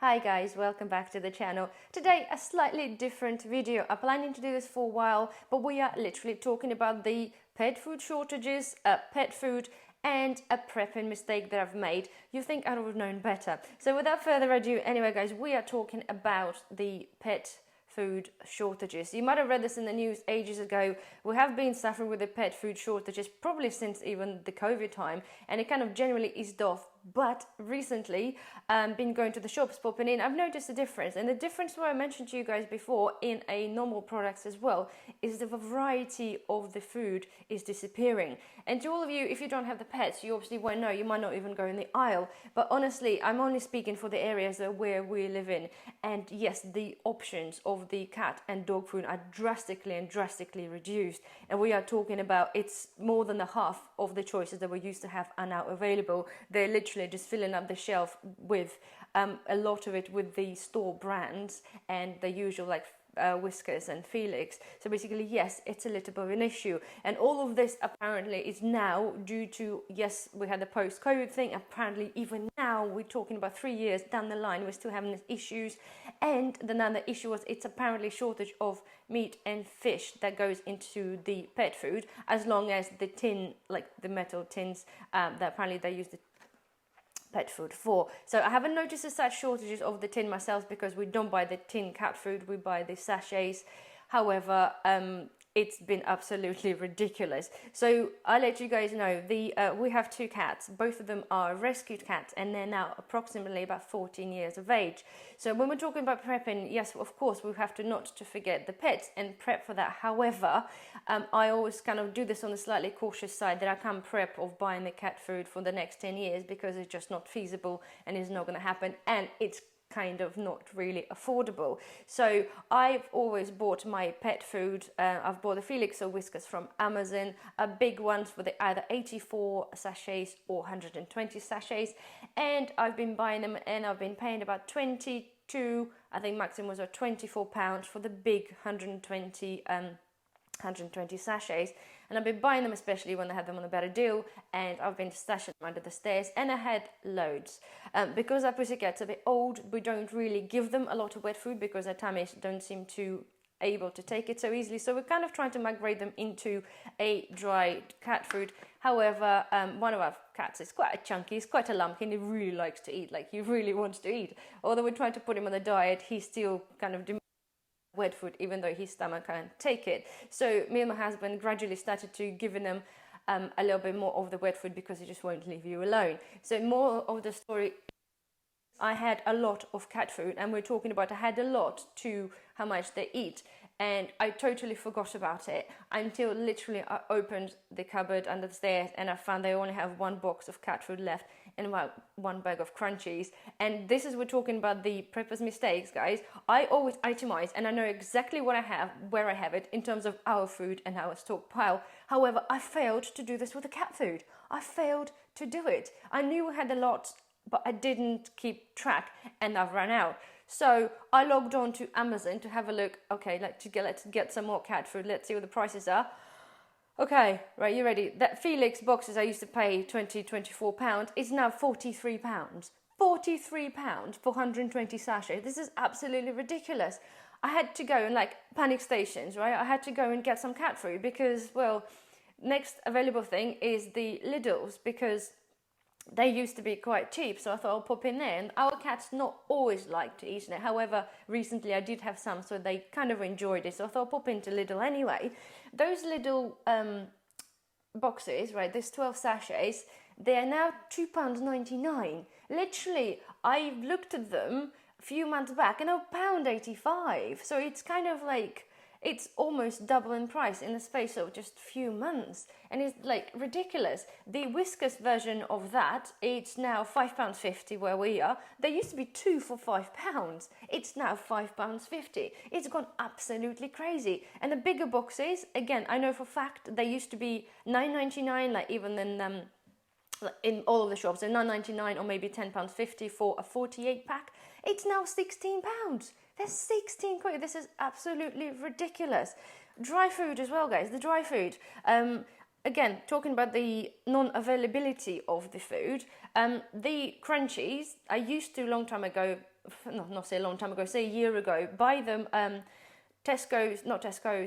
Hi guys, welcome back to the channel. Today a slightly different video. I'm planning to do this for a while, but we are literally talking about the pet food shortages, pet food and a prepping mistake that I've made. You think I would have known better. So without further ado, anyway guys, we are talking about the pet food shortages. You might have read this in the news ages ago. We have been suffering with the pet food shortages probably since even the COVID time, and it kind of generally eased off. But recently, been going to the shops, popping in, I've noticed a difference. And the difference, what I mentioned to you guys before in a normal products as well, is the variety of the food is disappearing. And to all of you, if you don't have the pets, you obviously won't know. You might not even go in the aisle. But honestly, I'm only speaking for the areas where we live in. And yes, the options of the cat and dog food are drastically reduced. And we are talking about it's more than the half of the choices that we used to have are now available. They're literally just filling up the shelf with a lot of it with the store brands and the usual like Whiskas and Felix. So basically, yes, it's a little bit of an issue. And all of this apparently is now due to, yes, we had the post-COVID thing. Apparently, even now, we're talking about 3 years down the line, we're still having these issues. And another issue was it's apparently shortage of meat and fish that goes into the pet food, as long as the tin, like the metal tins, that apparently they use the pet food for. So I haven't noticed such shortages of the tin myself because we don't buy the tin cat food, we buy the sachets. However, it's been absolutely ridiculous. So I'll let you guys know, we have two cats. Both of them are rescued cats and they're now approximately about 14 years of age. So when we're talking about prepping, yes, of course, we have to not to forget the pets and prep for that. However, I always kind of do this on the slightly cautious side that I can't prep of buying the cat food for the next 10 years because it's just not feasible and it's not going to happen, and it's kind of not really affordable. So I've always bought my pet food. I've bought the Felix or Whiskas from Amazon, big ones for the either 84 sachets or 120 sachets, and I've been buying them and I've been paying about 22, I think maximum was £24 for the big 120 sachets, and I've been buying them especially when they had them on a better deal, and I've been stashing them under the stairs, and I had loads. Because our pussycats are a bit old, we don't really give them a lot of wet food because their tummies don't seem to able to take it so easily, so we're kind of trying to migrate them into a dry cat food. However, one of our cats is quite a chunky, he's quite a lumpy, and he really likes to eat, like he really wants to eat. Although we're trying to put him on a diet, he's still kind of wet food, even though his stomach can't take it. So me and my husband gradually started to giving them a little bit more of the wet food because he just won't leave you alone. So more of the story, I had a lot of cat food, and we're talking about I had a lot to how much they eat, and I totally forgot about it until literally I opened the cupboard under the stairs and I found they only have one box of cat food left and about one bag of crunchies. And this is, we're talking about the preppers mistakes, guys. I always itemize and I know exactly what I have, where I have it in terms of our food and our stockpile. However, I failed to do this with the cat food. I failed to do it. I knew we had a lot, but I didn't keep track and I've run out. So I logged on to Amazon to have a look. Okay, let's get some more cat food. Let's see what the prices are. Okay, right, you ready? That Felix boxes I used to pay £24 is now £43. £43 for 120 sachets. This is absolutely ridiculous. I had to go and like panic stations, right? I had to go and get some cat food because, well, next available thing is the Lidl's because they used to be quite cheap, so I thought I'll pop in there. And our cats not always like to eat it. However, recently I did have some, so they kind of enjoyed it. So I thought I'll pop into Lidl anyway. Those little boxes, right, there's 12 sachets, they are now £2.99. Literally, I looked at them a few months back and they're £1.85. So it's kind of like, it's almost double in price in the space of just a few months, and it's like ridiculous. The Whiskas version of that, it's now £5.50 where we are. There used to be two for £5. It's now £5.50. It's gone absolutely crazy. And the bigger boxes, again, I know for a fact they used to be £9.99, like even in all of the shops, they're £9.99 or maybe £10.50 for a 48 pack. It's now £16. There's 16 quid. This is absolutely ridiculous. Dry food as well, guys. The dry food. Again, talking about the non-availability of the food. The crunchies, I used to a long time ago not say a long time ago, say a year ago, buy them. Tesco's,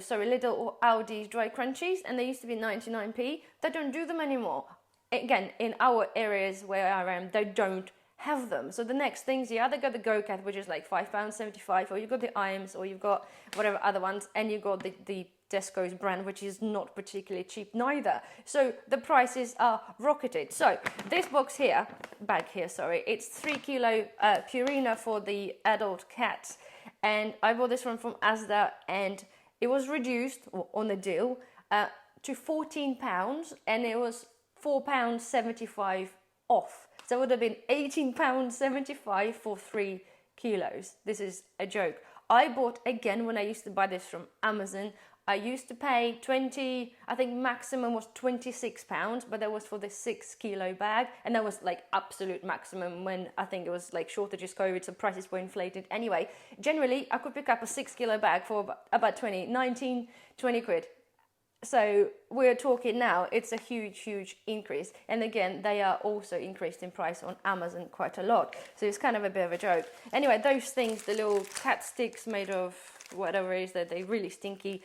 sorry, Lidl or Aldi's dry crunchies, and they used to be 99p. They don't do them anymore. Again, in our areas where I am, they don't have them. So the next things, you either got the Go-Cat, which is like £5.75, or you've got the Iams, or you've got whatever other ones, and you've got the Tesco's brand, which is not particularly cheap neither. So the prices are rocketed. So this bag here, it's 3 kilo Purina for the adult cat. And I bought this one from Asda, and it was reduced on a deal to £14, and it was £4.75 off. So it would have been £18.75 for 3 kilos. This is a joke. I bought, again, when I used to buy this from Amazon, I used to pay 20, I think maximum was £26, but that was for the 6 kilo bag. And that was like absolute maximum when I think it was like shortages, COVID, so prices were inflated. Anyway, generally I could pick up a 6 kilo bag for about 20 quid. So we're talking now, it's a huge increase. And again, they are also increased in price on Amazon quite a lot. So it's kind of a bit of a joke. Anyway, those things, the little cat sticks made of whatever it is, that they're really stinky,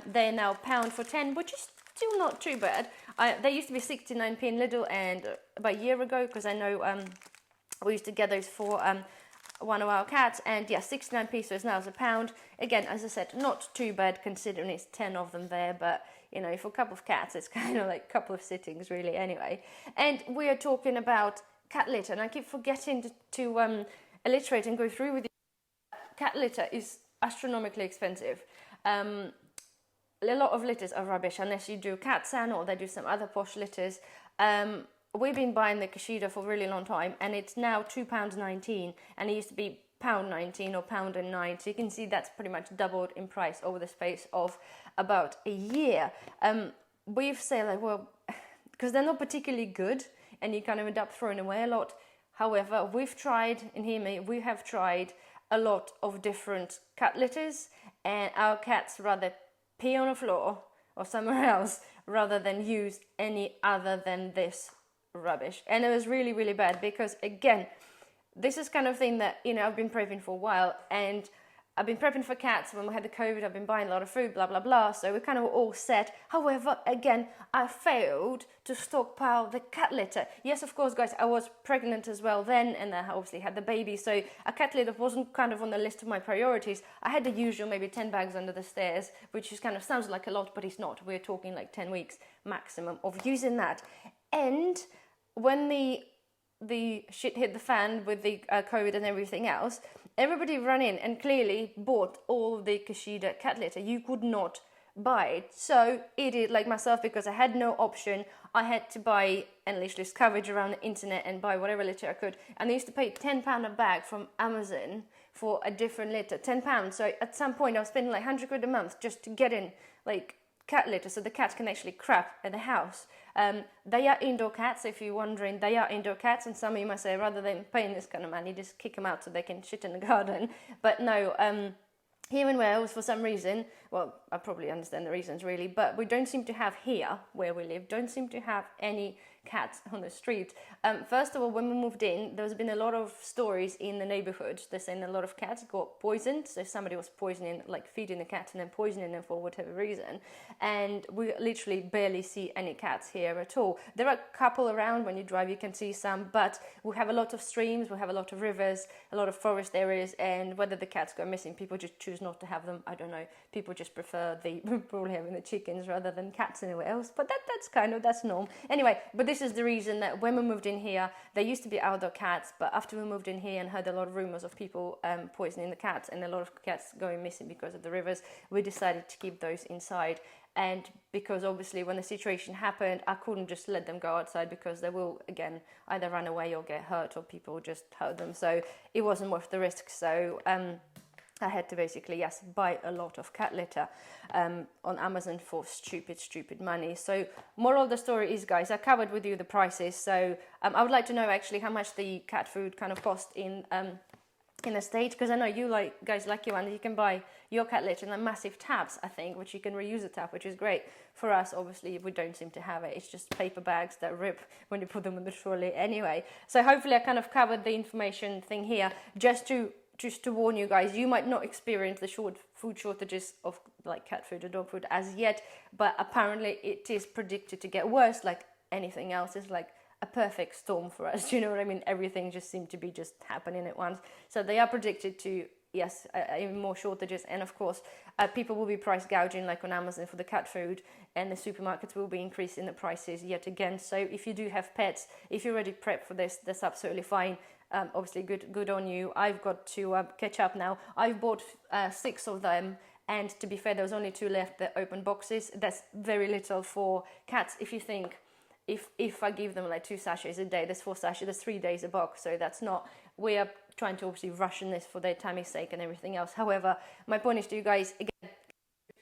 they're now £1 for 10, which is still not too bad. They used to be 69p in Lidl, and about a year ago, because I know we used to get those for one of our cats, and yeah, 69p, so it's now £1. Again, as I said, not too bad considering it's 10 of them there, but you know, for a couple of cats, it's kind of like a couple of sittings really anyway. And we are talking about cat litter, and I keep forgetting to alliterate and go through with you. Cat litter is astronomically expensive. A lot of litters are rubbish unless you do cat sand or they do some other posh litters. We've been buying the Kashida for a really long time, and it's now £2.19, and it used to be £1.19 or £1.09. So you can see that's pretty much doubled in price over the space of about a year. We've said like, well, because they're not particularly good, and you kind of end up throwing away a lot. However, we've tried, and hear me, we have tried a lot of different cat litters, and our cats rather pee on the floor or somewhere else rather than use any other than this rubbish. And it was really bad, because again, this is kind of thing that, you know, I've been prepping for a while, and I've been prepping for cats. When we had the COVID, I've been buying a lot of food, blah blah blah, so we're kind of all set. However, again, I failed to stockpile the cat litter. Yes, of course, guys, I was pregnant as well then, and I obviously had the baby, so a cat litter wasn't kind of on the list of my priorities. I had the usual maybe 10 bags under the stairs, which is kind of sounds like a lot, but it's not. We're talking like 10 weeks maximum of using that. And when the shit hit the fan with the COVID and everything else, everybody ran in and clearly bought all the Kashida cat litter. You could not buy it. So it is like myself, because I had no option. I had to buy and literally scavenge around the internet and buy whatever litter I could. And I used to pay £10 a bag from Amazon for a different litter. £10. So at some point I was spending like 100 quid a month just to get in like cat litter, so the cats can actually crap at the house. They are indoor cats, if you're wondering. They are indoor cats, and some of you might say, rather than paying this kind of money, just kick them out so they can shit in the garden. But no, here in Wales, for some reason, well, I probably understand the reasons really, but we don't seem to have here, where we live, don't seem to have any cats on the street. First of all, when we moved in, there's been a lot of stories in the neighborhood. They're saying a lot of cats got poisoned, so somebody was poisoning, like feeding the cat and then poisoning them for whatever reason. And we literally barely see any cats here at all. There are a couple around. When you drive, you can see some, but we have a lot of streams, we have a lot of rivers, a lot of forest areas, and whether the cats go missing, people just choose not to have them. I don't know. People just prefer probably having the chickens rather than cats anywhere else, but that's normal. Anyway, but this is the reason that when we moved in here, there used to be outdoor cats, but after we moved in here and heard a lot of rumors of people poisoning the cats and a lot of cats going missing because of the rivers, we decided to keep those inside. And because obviously when the situation happened, I couldn't just let them go outside, because they will again either run away or get hurt, or people just hurt them, so it wasn't worth the risk. So I had to basically, yes, buy a lot of cat litter on Amazon for stupid money. So moral of the story is, guys, I covered with you the prices. So I would like to know actually how much the cat food kind of cost in in a stage, because I know you guys like you, and you can buy your cat litter in massive tabs, I think, which you can reuse a tab, which is great. For us, obviously, we don't seem to have it. It's just paper bags that rip when you put them in the trolley anyway. So hopefully I kind of covered the information thing here, just to warn you guys. You might not experience the food shortages of like cat food or dog food as yet, but apparently it is predicted to get worse. Like anything else, is like a perfect storm for us. Do you know what I mean? Everything just seemed to be just happening at once. So they are predicted to, yes, even more shortages. And of course, people will be price gouging like on Amazon for the cat food, and the supermarkets will be increasing the prices yet again. So if you do have pets, if you're already prepped for this, that's absolutely fine. Obviously, good on you. I've got to catch up now. I've bought 6 of them. And to be fair, there was only 2 left, the open boxes. That's very little for cats. If you think, if I give them like 2 sachets a day, there's 4 sachets, there's 3 days a box. So that's not, we are trying to obviously ration this for their tummy's sake and everything else. However, my point is to you guys, again,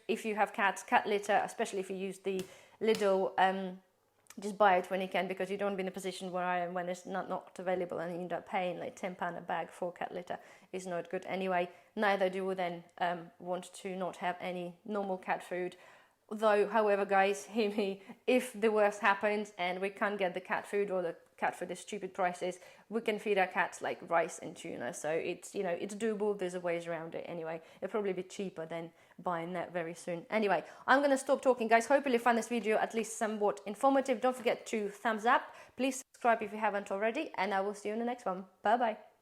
if you have cats, cat litter, especially if you use the Lidl, just buy it when you can, because you don't be in a position where I am when it's not available and you end up paying like £10 a bag for cat litter. Is not good anyway. Neither do we then want to not have any normal cat food. Though, however, guys, hear me, if the worst happens and we can't get the cat food, or the cat food is stupid prices, we can feed our cats like rice and tuna. So it's, you know, it's doable. There's a ways around it anyway. It'll probably be cheaper than buying that very soon. Anyway, I'm going to stop talking, guys. Hopefully you find this video at least somewhat informative. Don't forget to thumbs up. Please subscribe if you haven't already, and I will see you in the next one. Bye-bye.